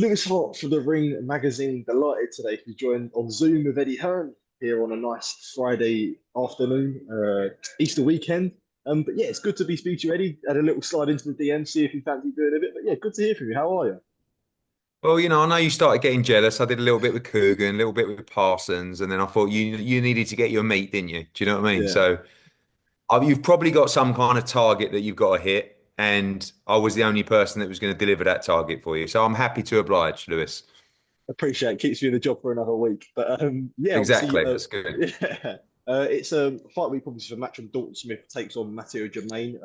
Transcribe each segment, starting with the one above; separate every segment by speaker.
Speaker 1: Lewis Hart for the Ring magazine. Delighted today to be joined on Zoom with Eddie Hearn here on a nice Friday afternoon, Easter weekend. But yeah, it's good to be speaking to you, Eddie. Had a little slide into the DM, see if you fancy doing a bit. But yeah, good to hear from you. How are you?
Speaker 2: Well, I know you started getting jealous. I did a little bit with Coogan, a little bit with Parsons, and then I thought you needed to get your meat, didn't you? Do you know what I mean?
Speaker 1: Yeah,
Speaker 2: So you've probably got some kind of target that you've got to hit, and I was the only person that was going to deliver that target for you. So I'm happy to oblige, Lewis.
Speaker 1: appreciate it. Keeps you in the job for another week. But yeah, obviously,
Speaker 2: Exactly. That's good.
Speaker 1: yeah, it's a fight week obviously for Matchroom. Dalton Smith takes on Matheu Germain.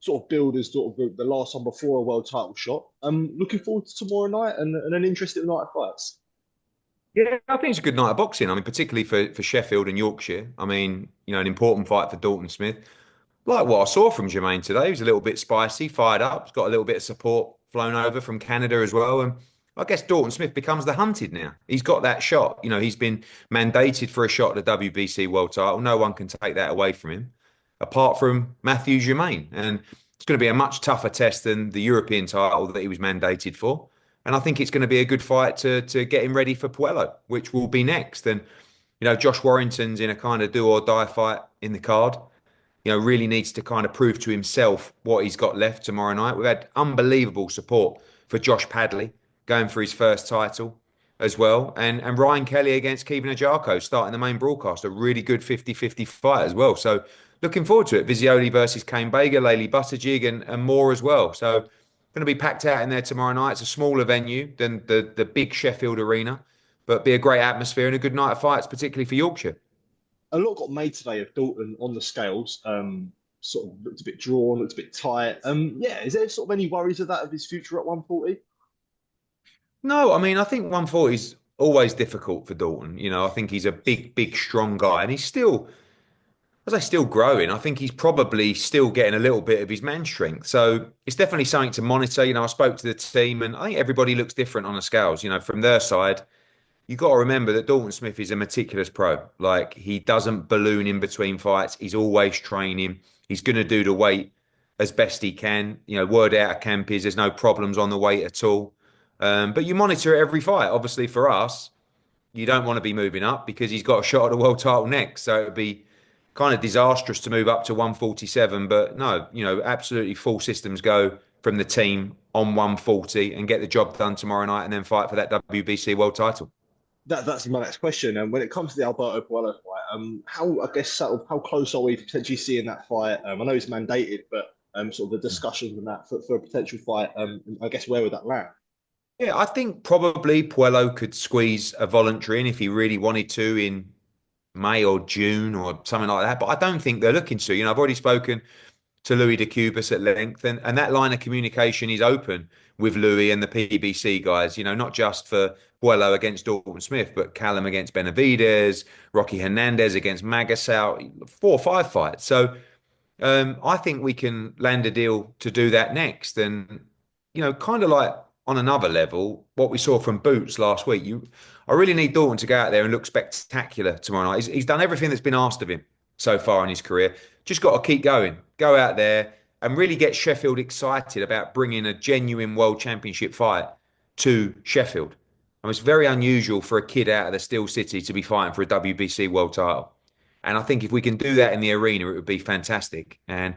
Speaker 1: Sort of billed as sort of the last one before a world title shot. Looking forward to tomorrow night and an interesting night of fights.
Speaker 2: Yeah, I think it's a good night of boxing. I mean, particularly for Sheffield and Yorkshire. I mean, an important fight for Dalton Smith. Like what I saw from Jermaine today, he was a little bit spicy, fired up. He's got a little bit of support flown over from Canada as well. And I guess Dalton Smith becomes the hunted now. He's got that shot. He's been mandated for a shot at the WBC world title. No one can take that away from him, apart from Mathhieu Germain. And it's going to be a much tougher test than the European title that he was mandated for. And I think it's going to be a good fight to get him ready for Puello, which will be next. And Josh Warrington's in a kind of do or die fight in the card. Really needs to kind of prove to himself what he's got left tomorrow night. We've had unbelievable support for Josh Padley going for his first title as well. And Ryan Kelly against Kevin Ajarko starting the main broadcast, a really good 50-50 fight as well. So looking forward to it. Vizioli versus Kane Baker, Layli Buttigieg and more as well. So going to be packed out in there tomorrow night. It's a smaller venue than the big Sheffield arena, but be a great atmosphere and a good night of fights, particularly for Yorkshire.
Speaker 1: A lot got made today of Dalton on the scales. Sort of looked a bit drawn, looked a bit tight. Yeah, is there sort of any worries of that of his future at 140?
Speaker 2: No, I mean, I think 140 is always difficult for Dalton. I think he's a big, big, strong guy, and he's still, as I still growing. I think he's probably still getting a little bit of his man strength. So it's definitely something to monitor. I spoke to the team, and I think everybody looks different on the scales. From their side, you got to remember that Dalton Smith is a meticulous pro. Like he doesn't balloon in between fights. He's always training. He's going to do the weight as best he can. Word out of camp is there's no problems on the weight at all. But you monitor it every fight. Obviously, for us, you don't want to be moving up because he's got a shot at the world title next. So it'd be kind of disastrous to move up to 147. But no, absolutely full systems go from the team on 140 and get the job done tomorrow night and then fight for that WBC world title.
Speaker 1: That's my next question. And when it comes to the Alberto Puello fight, how I guess sort of how close are we to potentially seeing that fight? I know it's mandated, but sort of the discussions and that for a potential fight. I guess where would that land?
Speaker 2: Yeah, I think probably Puello could squeeze a voluntary in if he really wanted to in May or June or something like that. But I don't think they're looking to. I've already spoken to Louis de Cubas at length, and that line of communication is open with Louis and the PBC guys. Not just for Puello against Dalton Smith, but Callum against Benavides, Rocky Hernandez against Magasau, 4 or 5 fights. So I think we can land a deal to do that next. And kind of like on another level, what we saw from Boots last week. I really need Dalton to go out there and look spectacular tomorrow night. He's done everything that's been asked of him so far in his career. Just got to keep going. Go out there and really get Sheffield excited about bringing a genuine World Championship fight to Sheffield. It's very unusual for a kid out of the Steel City to be fighting for a WBC world title. And I think if we can do that in the arena, it would be fantastic. And,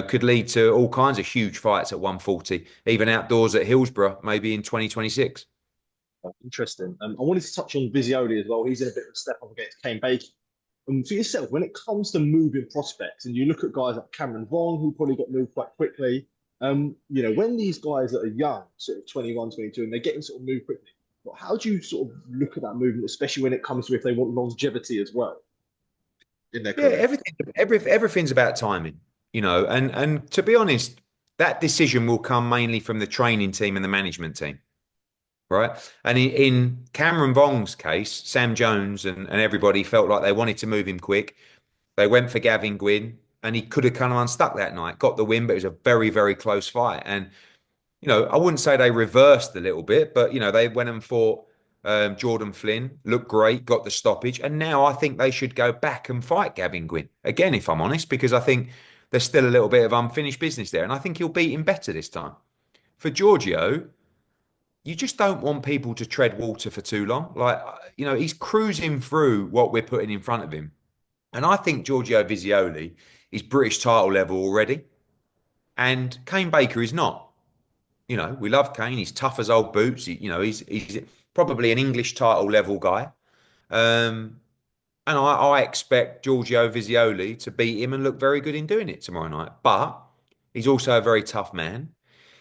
Speaker 2: could lead to all kinds of huge fights at 140, even outdoors at Hillsborough, maybe in 2026.
Speaker 1: Interesting. I wanted to touch on Vizioli as well. He's in a bit of a step up against Kane Baker. For yourself, when it comes to moving prospects, and you look at guys like Cameron Vaughn, who probably got moved quite quickly, when these guys that are young, sort of 21, 22, and they're getting sort of moved quickly, how do you sort of look at that movement, especially when it comes to if they want longevity as well in their
Speaker 2: Yeah,
Speaker 1: career?
Speaker 2: everything's about timing, and to be honest, that decision will come mainly from the training team and the management team, right? And in Cameron Vong's case, Sam Jones and everybody felt like they wanted to move him quick. They went for Gavin Gwynn, and he could have kind of unstuck that night, got the win, but it was a very, very close fight. And I wouldn't say they reversed a little bit, but they went and fought Jordan Flynn, looked great, got the stoppage, and now I think they should go back and fight Gavin Gwynn again, if I'm honest, because I think there's still a little bit of unfinished business there, and I think he'll beat him better this time. For Giorgio, you just don't want people to tread water for too long. Like, he's cruising through what we're putting in front of him. And I think Giorgio Visioli is British title level already. And Kane Baker is not. We love Kane. He's tough as old boots. He's probably an English title level guy. Um, and I expect Giorgio Visioli to beat him and look very good in doing it tomorrow night. But he's also a very tough man.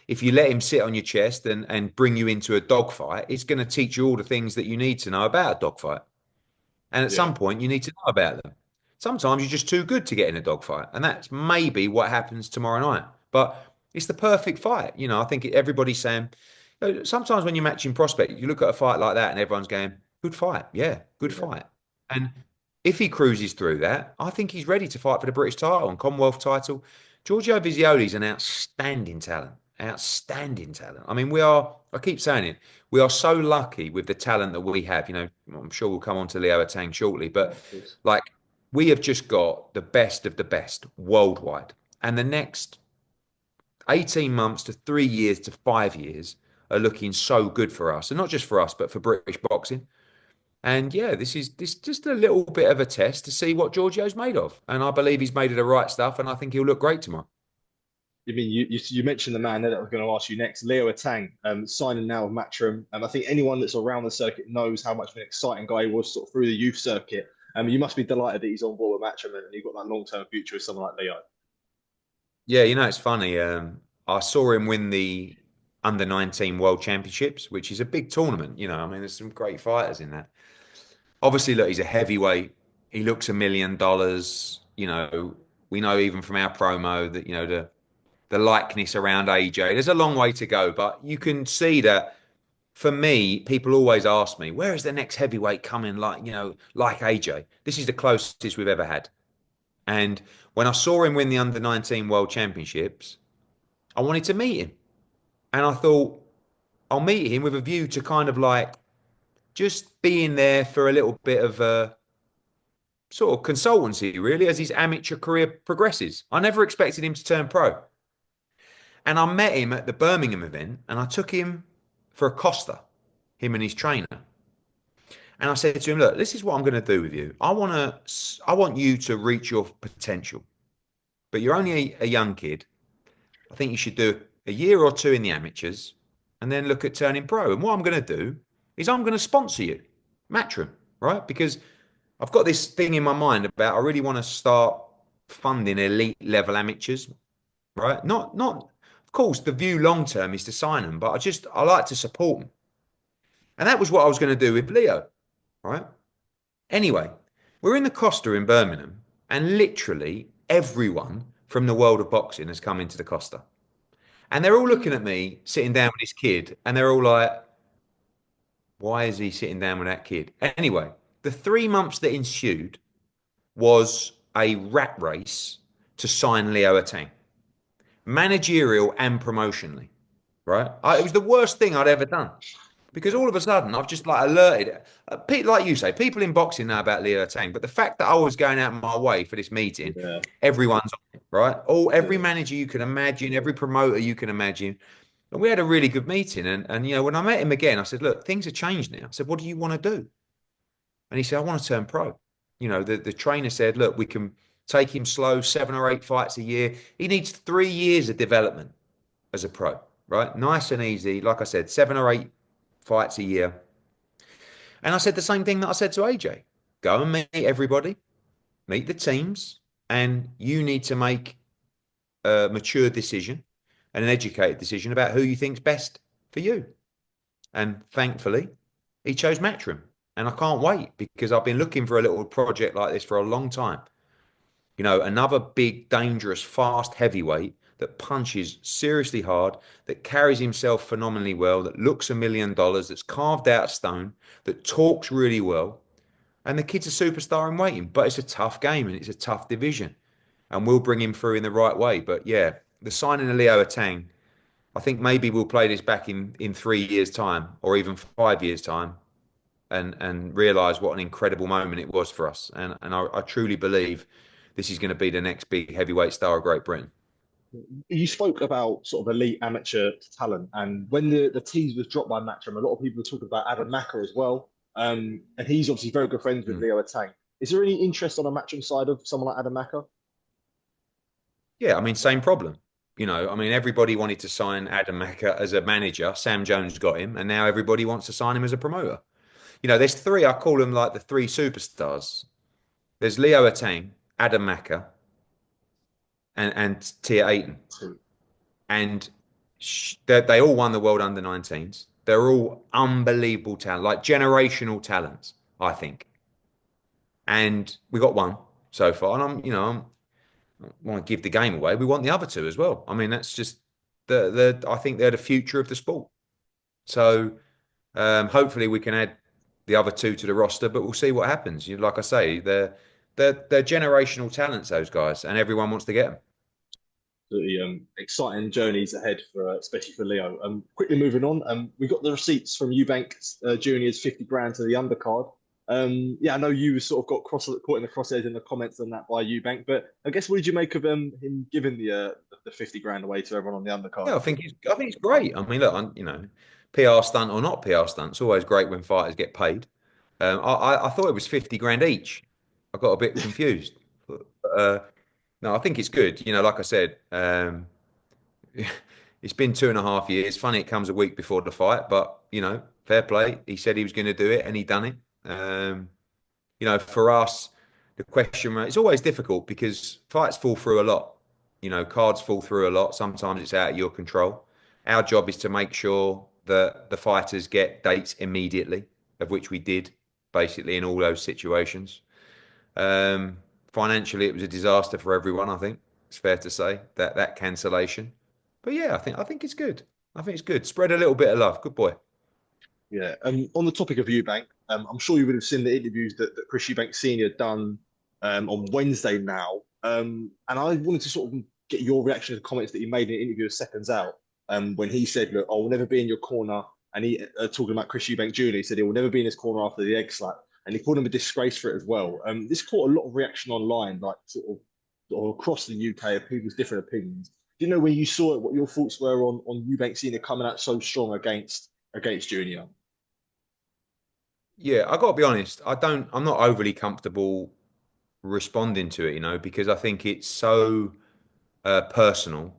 Speaker 2: If you let him sit on your chest and bring you into a dogfight, it's going to teach you all the things that you need to know about a dogfight. And at
Speaker 1: Yeah,
Speaker 2: some point, you need to know about them. Sometimes you're just too good to get in a dogfight. And that's maybe what happens tomorrow night. But it's the perfect fight. I think everybody's saying, sometimes when you're matching prospect, you look at a fight like that and everyone's going, good fight. Yeah, good
Speaker 1: yeah,
Speaker 2: fight. And if he cruises through that, I think he's ready to fight for the British title and Commonwealth title. Giorgio Visioli is an outstanding talent. Outstanding talent. I mean, I keep saying it, we are so lucky with the talent that we have. I'm sure we'll come on to Leo Atang shortly,
Speaker 1: yeah,
Speaker 2: but
Speaker 1: of course.
Speaker 2: like we have just got the best of the best worldwide. And the next 18 months to 3 years to 5 years are looking so good for us. And not just for us, but for British boxing. And yeah, this just a little bit of a test to see what Giorgio's made of. And I believe he's made of the right stuff, and I think he'll look great tomorrow.
Speaker 1: You mean you mentioned the man there that I was going to ask you next, Leo Atang, signing now with Matchroom. I think anyone that's around the circuit knows how much of an exciting guy he was sort of through the youth circuit. You must be delighted that he's on board with Matchroom and you've got that long-term future with someone like Leo.
Speaker 2: Yeah, it's funny. I saw him win the under 19 World Championships, which is a big tournament. I mean, there's some great fighters in that. Obviously, look, he's a heavyweight. He looks $1 million. We know even from our promo that the likeness around AJ. There's a long way to go, but you can see that. For me, people always ask me, where is the next heavyweight coming? Like AJ. This is the closest we've ever had. And when I saw him win the under 19 World Championships, I wanted to meet him. And I thought, I'll meet him with a view to kind of like just being there for a little bit of a sort of consultancy, really, as his amateur career progresses. I never expected him to turn pro. And I met him at the Birmingham event and I took him for a Costa, him and his trainer. And I said to him, look, this is what I'm going to do with you. I want you to reach your potential, but you're only a young kid. I think you should do a year or two in the amateurs and then look at turning pro. And what I'm going to do is I'm going to sponsor you, Matchroom, right? Because I've got this thing in my mind about I really want to start funding elite level amateurs, right? Not. Of course, the view long term is to sign them, but I like to support them, and that was what I was going to do with Leo, right? Anyway, we're in the Costa in Birmingham, and literally everyone from the world of boxing has come into the Costa. And they're all looking at me sitting down with this kid, and they're all like, why is he sitting down with that kid? Anyway, the 3 months that ensued was a rat race to sign Leo Atang, managerial and promotionally, right? It was the worst thing I'd ever done. Because all of a sudden, I've just like alerted, like you say, people in boxing know about Leo Tang, but the fact that I was going out my way for this meeting,
Speaker 1: Yeah,
Speaker 2: everyone's on it, right? Every
Speaker 1: yeah,
Speaker 2: manager you can imagine, every promoter you can imagine. And we had a really good meeting. And when I met him again, I said, look, things have changed now. I said, what do you want to do? And he said, I want to turn pro. The trainer said, look, we can take him slow, 7 or 8 fights a year. He needs 3 years of development as a pro, right? Nice and easy. Like I said, 7 or 8 fights a year. And I said the same thing that I said to AJ. Go and meet everybody, meet the teams, and you need to make a mature decision and an educated decision about who you think's best for you. And thankfully, he chose Matchroom. And I can't wait because I've been looking for a little project like this for a long time. Another big, dangerous, fast heavyweight that punches seriously hard, that carries himself phenomenally well, that looks $1 million, that's carved out of stone, that talks really well. And the kid's a superstar in waiting, but it's a tough game and it's a tough division. And we'll bring him through in the right way. But yeah, the signing of Leo Atang, I think maybe we'll play this back in 3 years' time or even 5 years' time and realize what an incredible moment it was for us. And I truly believe this is going to be the next big heavyweight star of Great Britain.
Speaker 1: You spoke about sort of elite amateur talent, and when the tease was dropped by Matchroom, a lot of people were talking about Adam Macker as well. And he's obviously very good friends with
Speaker 2: Mm.
Speaker 1: Leo Atang. Is there any interest on the Matchroom side of someone like Adam Macker?
Speaker 2: Yeah, I mean, same problem. I mean, everybody wanted to sign Adam Macker as a manager. Sam Jones got him, and now everybody wants to sign him as a promoter. There's three, I call them like the three superstars. There's Leo Atang, Adam Macker, and Tia Ayton. And they all won the world under 19s. They're all unbelievable talent, like generational talents, I think. And we got one so far. And I want to give the game away. We want the other two as well. I mean, that's just I think they're the future of the sport. So hopefully we can add the other two to the roster, but we'll see what happens. Like I say, they're generational talents, those guys, and everyone wants to get them.
Speaker 1: The exciting journeys ahead for especially for Leo. Quickly moving on, we got the receipts from Eubank Junior's 50 grand to the undercard. Yeah, I know you sort of got caught in the crosshairs in the comments on that by Eubank, but I guess what did you make of him giving the 50 grand away to everyone on the undercard?
Speaker 2: Yeah, I think it's great. I mean, look, PR stunt or not PR stunt, it's always great when fighters get paid. I thought it was 50 grand each. I got a bit confused. But, no, I think it's good. Like I said, it's been 2.5 years. Funny it comes a week before the fight, but fair play. He said he was going to do it, and he done it. For us, the question it's always difficult because fights fall through a lot. Cards fall through a lot. Sometimes it's out of your control. Our job is to make sure that the fighters get dates immediately, of which we did basically in all those situations. Financially, it was a disaster for everyone. I think it's fair to say that cancellation. But yeah, I think it's good. I think it's good. Spread a little bit of love. Good boy.
Speaker 1: Yeah. On the topic of Eubank, I'm sure you would have seen the interviews that Chris Eubank Sr. done on Wednesday now. And I wanted to sort of get your reaction to the comments that he made in the interview of Seconds Out. When he said, "Look, I will never be in your corner," and he talking about Chris Eubank Jr. He said he will never be in his corner after the egg slap, and he called him a disgrace for it as well. This caught a lot of reaction online, like sort of across the UK of people's different opinions. Do you know when you saw it, what your thoughts were on Eubank Sr. coming out so strong against Junior?
Speaker 2: Yeah, I got to be honest. I'm not overly comfortable responding to it, because I think it's so personal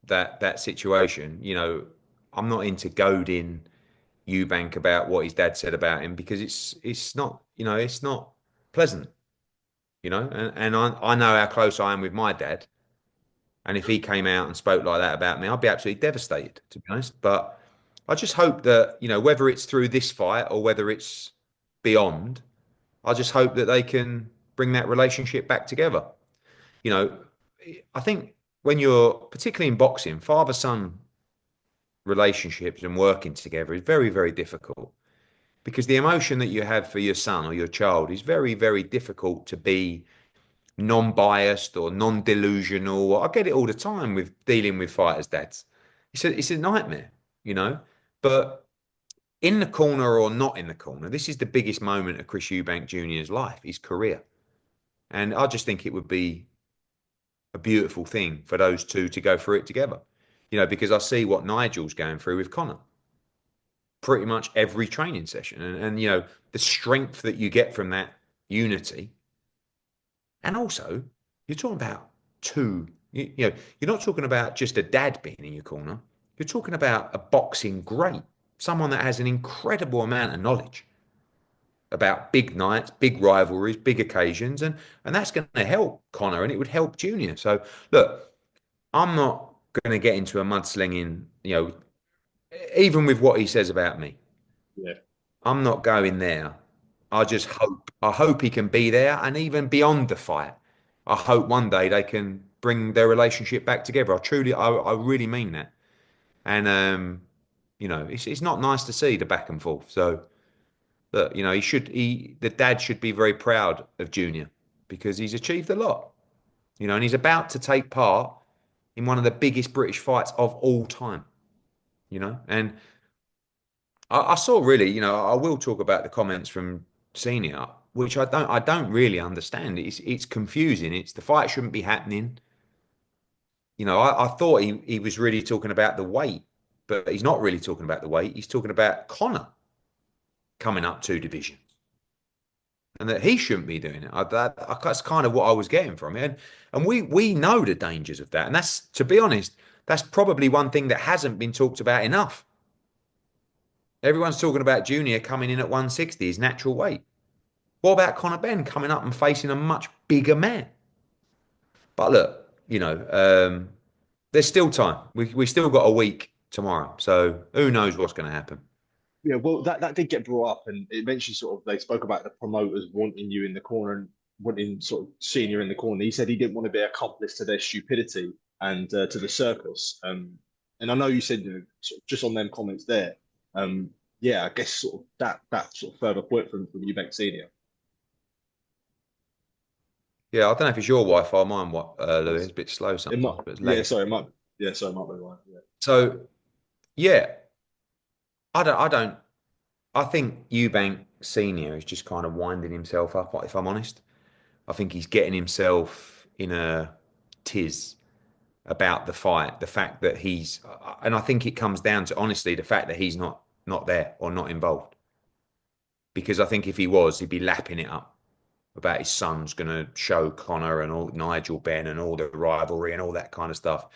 Speaker 2: that situation. I'm not into goading Eubank about what his dad said about him because it's not pleasant. And I know how close I am with my dad, and if he came out and spoke like that about me, I'd be absolutely devastated, to be honest. But I just hope that whether it's through this fight or whether it's beyond, I just hope that they can bring that relationship back together. You know, I think when you're particularly in boxing, father-son relationships and working together is very, very difficult because the emotion that you have for your son or your child is very, very difficult to be non-biased or non-delusional. I get it all the time with dealing with fighters' dads. It's a nightmare, you know. But in the corner or not in the corner, this is the biggest moment of Chris Eubank Jr.'s life, his career. And I just think it would be a beautiful thing for those two to go through it together. Because I see what Nigel's going through with Conor. Pretty much every training session. And the strength that you get from that unity. And also, you're talking about two, you're not talking about just a dad being in your corner. You're talking about a boxing great, someone that has an incredible amount of knowledge about big nights, big rivalries, big occasions, and that's going to help Conor and it would help Junior. So look, I'm not going to get into a mudslinging, even with what he says about me.
Speaker 1: Yeah.
Speaker 2: I'm not going there. I hope he can be there and even beyond the fight. I hope one day they can bring their relationship back together. I really mean that. And it's not nice to see the back and forth. So look, the dad should be very proud of Junior because he's achieved a lot. And he's about to take part in one of the biggest British fights of all time. And I saw really, I will talk about the comments from Senior, which I don't really understand. It's confusing. It's the fight shouldn't be happening. I thought he was really talking about the weight, but he's not really talking about the weight. He's talking about Conor coming up two divisions and that he shouldn't be doing it. That's kind of what I was getting from it. And we know the dangers of that. And that's, to be honest, that's probably one thing that hasn't been talked about enough. Everyone's talking about Junior coming in at 160, his natural weight. What about Conor Benn coming up and facing a much bigger man? But look, there's still time. We still got a week tomorrow, so who knows what's going to happen?
Speaker 1: Yeah, well, that did get brought up, and it mentioned sort of they spoke about the promoters wanting you in the corner and wanting sort of seeing you in the corner. He said he didn't want to be accomplice to their stupidity and to the circus. And I know you said sort of just on them comments there. Yeah, I guess sort of that sort of further point from Eubank Senior.
Speaker 2: Yeah, I don't know if it's your Wi-Fi or mine, Louis. It's a bit slow
Speaker 1: It might,
Speaker 2: sometimes, but it's
Speaker 1: yeah,
Speaker 2: lagging.
Speaker 1: sorry, it might, yeah, sorry, it might be right. Yeah.
Speaker 2: So yeah, I don't. I think Eubank Senior is just kind of winding himself up. If I'm honest, I think he's getting himself in a tiz about the fight, the fact that and I think it comes down to honestly the fact that he's not there or not involved. Because I think if he was, he'd be lapping it up about his son's going to show Conor and all Nigel Benn and all the rivalry and all that kind of stuff.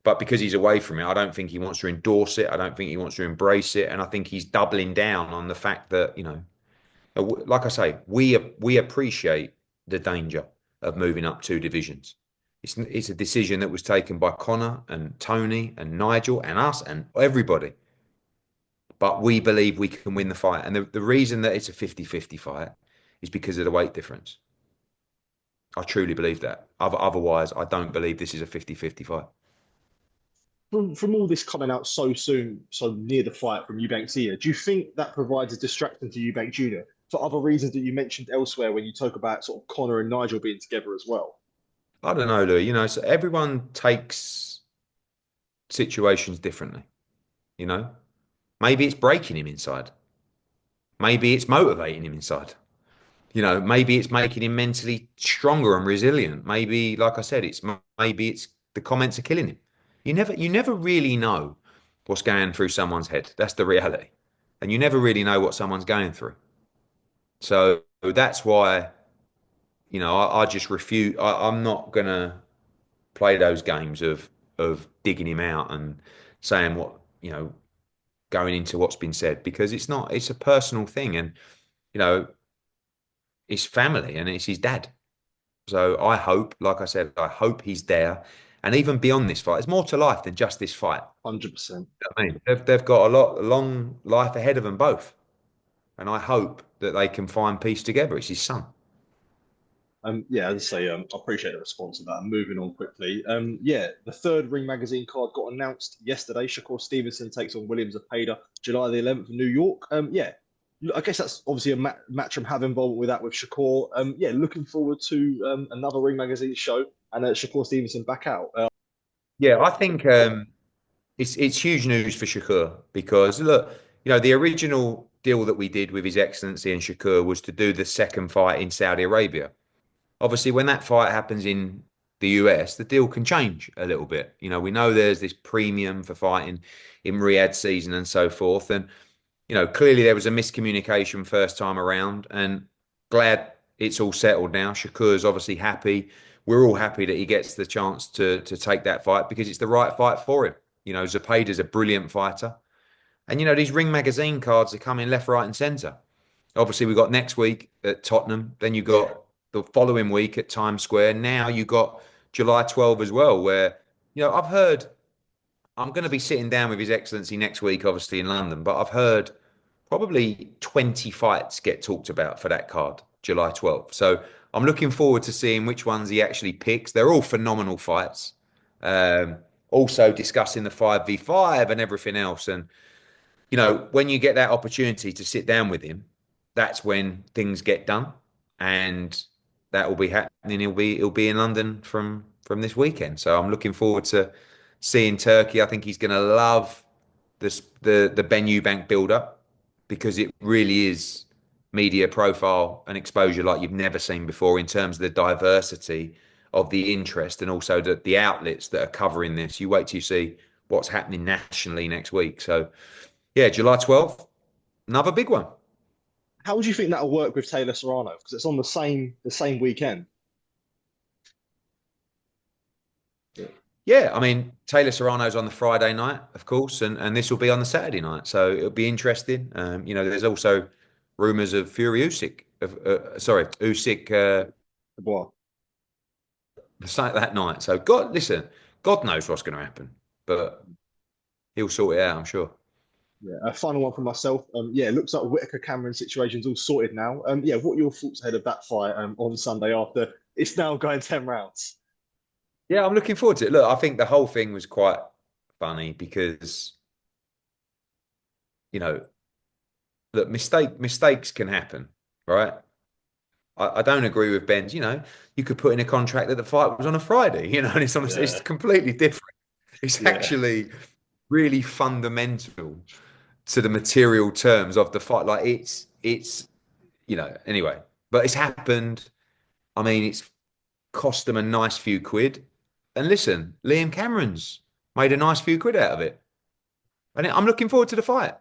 Speaker 2: But because he's away from it, I don't think he wants to endorse it. I don't think he wants to embrace it, and I think he's doubling down on the fact that like I say, we appreciate the danger of moving up two divisions. It's a decision that was taken by Conor and Tony and Nigel and us and everybody. But we believe we can win the fight. And the reason that it's a 50-50 fight is because of the weight difference. I truly believe that. Otherwise, I don't believe this is a 50-50 fight.
Speaker 1: From all this coming out so soon, so near the fight from Eubank Senior, do you think that provides a distraction to Eubank Junior for other reasons that you mentioned elsewhere when you talk about sort of Conor and Nigel being together as well?
Speaker 2: I don't know, Louis. So everyone takes situations differently. You know, maybe it's breaking him inside. Maybe it's motivating him inside. Maybe it's making him mentally stronger and resilient. Maybe, like I said, maybe it's the comments are killing him. You never really know what's going through someone's head. That's the reality, and you never really know what someone's going through. So that's why, I just refuse. I'm not gonna play those games of digging him out and saying what going into what's been said because it's not. It's a personal thing, and you know, it's family and it's his dad. So I hope, like I said, I hope he's there. And even beyond this fight, there's more to life than just this fight.
Speaker 1: 100%.
Speaker 2: I mean, they've got a long life ahead of them both. And I hope that they can find peace together. It's his son.
Speaker 1: Yeah, as I say, I appreciate the response to that. I'm moving on quickly. Yeah, the third Ring Magazine card got announced yesterday. Shakur Stevenson takes on Williams Zepeda, July the 11th in New York. Yeah, I guess that's obviously a match have involvement with that with Shakur. Yeah, looking forward to another Ring Magazine show and Shakur Stevenson back out.
Speaker 2: Yeah, I think it's huge news for Shakur because look, the original deal that we did with His Excellency and Shakur was to do the second fight in Saudi Arabia. Obviously, when that fight happens in the US, the deal can change a little bit. We know there's this premium for fighting in Riyadh season and so forth. And, clearly there was a miscommunication first time around and glad it's all settled now. Shakur's obviously happy. We're all happy that he gets the chance to take that fight because it's the right fight for him. Zepeda's a brilliant fighter. And, these Ring Magazine cards are coming left, right, and centre. Obviously, we got next week at Tottenham. Then you got the following week at Times Square. Now you got July 12 as well, where, I've heard I'm going to be sitting down with His Excellency next week, obviously in London, but I've heard probably 20 fights get talked about for that card, July 12th. So I'm looking forward to seeing which ones he actually picks. They're all phenomenal fights. Also discussing the 5v5 and everything else. And when you get that opportunity to sit down with him, that's when things get done, and that will be happening. He'll be in London from this weekend. So I'm looking forward to seeing Turkey. I think he's going to love the Ben Eubank build up because it really is media profile and exposure like you've never seen before in terms of the diversity of the interest and also the outlets that are covering this. You wait till you see what's happening nationally next week. So yeah, July 12th, another big one.
Speaker 1: How would you think that'll work with Taylor Serrano? Because it's on the same weekend.
Speaker 2: Yeah, I mean, Taylor Serrano's on the Friday night, of course, and this will be on the Saturday night. So it'll be interesting. There's also rumours of Fury Usyk, Usyk,
Speaker 1: Well,
Speaker 2: that night. So God, listen, God knows what's going to happen, but he'll sort it out, I'm sure.
Speaker 1: yeah. A final one from myself. Yeah, it looks like Whittaker Cameron situation's all sorted now. Yeah, what are your thoughts ahead of that fight on Sunday after it's now going 10 rounds?
Speaker 2: Yeah, I'm looking forward to it. Look, I think the whole thing was quite funny because, you know, look, mistakes can happen, right? I don't agree with Ben's. You could put in a contract that the fight was on a Friday, and it's
Speaker 1: Yeah,
Speaker 2: completely different. It's
Speaker 1: yeah.
Speaker 2: actually really fundamental to the material terms of the fight. Like anyway, but it's happened. I mean, it's cost them a nice few quid. And listen, Liam Cameron's made a nice few quid out of it. And I'm looking forward to the fight.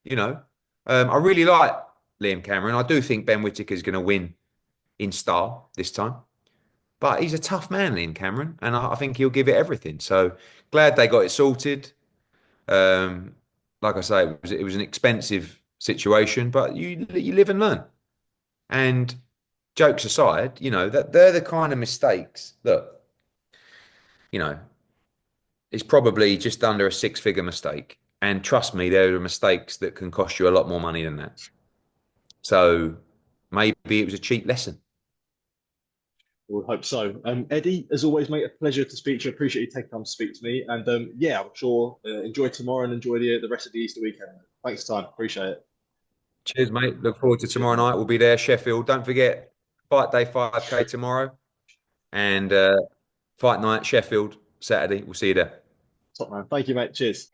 Speaker 2: You know, I really like Liam Cameron. I do think Ben Whittaker is going to win in style this time. But he's a tough man, Liam Cameron, and I think he'll give it everything. So glad they got it sorted. Um, like I say, it was an expensive situation, but you live and learn. And jokes aside, that they're the kind of mistakes that you know it's probably just under a six-figure mistake. And trust me, there are mistakes that can cost you a lot more money than that. So maybe it was a cheap lesson.
Speaker 1: We'll hope so. Eddie, as always, mate, a pleasure to speak to you. Appreciate you taking time to speak to me. And yeah, I'm sure enjoy tomorrow and enjoy the rest of the Easter weekend. Thanks for time. Appreciate it.
Speaker 2: Cheers, mate. Look forward to
Speaker 1: Cheers,
Speaker 2: tomorrow
Speaker 1: mate.
Speaker 2: night. We'll be there, Sheffield. Don't forget, Fight Day 5K tomorrow and Fight Night, Sheffield, Saturday. We'll see you there.
Speaker 1: Top man. Thank you, mate. Cheers.